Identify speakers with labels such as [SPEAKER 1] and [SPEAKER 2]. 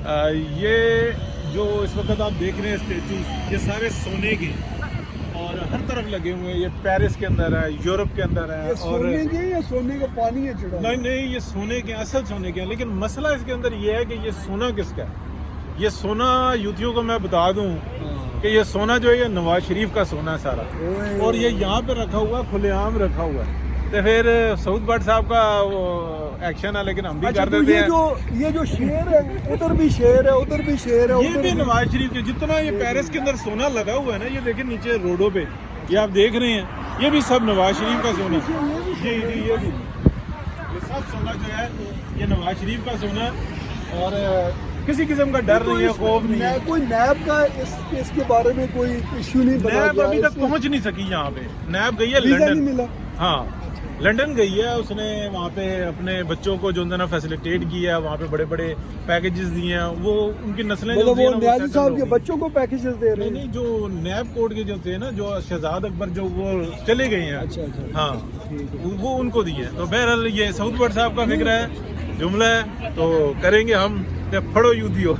[SPEAKER 1] یہ جو اس وقت آپ دیکھ رہے ہیں اسٹیچوز، یہ سارے سونے کے اور ہر طرف لگے ہوئے ہیں. یہ پیرس کے اندر ہے، یورپ کے اندر ہے.
[SPEAKER 2] یہ
[SPEAKER 1] اور
[SPEAKER 2] سونے کے یا سونے کا پانی ہے چڑھا؟
[SPEAKER 1] نہیں یہ سونے کے، اصل سونے کے ہیں. لیکن مسئلہ اس کے اندر یہ ہے کہ یہ سونا کس کا ہے. یہ سونا یوتھیوں کو میں بتا دوں کہ یہ سونا جو ہے یہ نواز شریف کا سونا ہے سارا، اور یہ یہاں پہ رکھا ہوا، کھلے عام رکھا ہوا ہے. تو پھر سعود بٹ صاحب کا وہ ایکشن ہے، لیکن ہم بھی کر دیتے ہیں.
[SPEAKER 2] یہ جو شیر ہے ادھر بھی شیر ہے، ادھر بھی شیر ہے،
[SPEAKER 1] یہ بھی نواز شریف کے. جتنا یہ پیرس کے اندر سونا لگا ہوا ہے نا، یہ دیکھیں نیچے روڈوں پہ، یہ آپ دیکھ رہے ہیں، یہ بھی سب نواز شریف کا سونا. جی یہ بھی، یہ سب سونا جو ہے یہ نواز شریف کا سونا ہے، اور کسی قسم کا ڈر نہیں ہے، خوف نہیں ہے.
[SPEAKER 2] کوئی نیب کا اس کے بارے میں کوئی ایشو نہیں بنا؟
[SPEAKER 1] نیب ابھی تک پہنچ نہیں سکی یہاں پہ. نیب گئی ہے
[SPEAKER 2] ویزا نہیں
[SPEAKER 1] لنڈن.
[SPEAKER 2] ملا؟
[SPEAKER 1] ہاں لنڈن گئی ہے، اس نے وہاں پہ اپنے بچوں کو جو نا فیسیلیٹیٹ کیا ہے، وہاں پہ بڑے بڑے پیکیجز دیے ہیں. وہ ان کی نسلیں جو
[SPEAKER 2] مطلب
[SPEAKER 1] تھیں
[SPEAKER 2] وہ
[SPEAKER 1] نا، وہ
[SPEAKER 2] نیازی
[SPEAKER 1] settle
[SPEAKER 2] صاحب
[SPEAKER 1] ہو
[SPEAKER 2] کے
[SPEAKER 1] گئی.
[SPEAKER 2] بچوں کو پیکیجز دے رہے ہیں؟
[SPEAKER 1] نہیں جو نیب کوڈ کے جو تھے نا، جو شہزاد اکبر جو وہ چلے گئے ہیں.
[SPEAKER 2] اچھا
[SPEAKER 1] ہاں وہ ان کو دیے ہیں. تو بہرحال یہ سعود بٹ صاحب کا فکر ہے، جملہ ہے، تو کریں گے ہم. پڑھو یودھیو.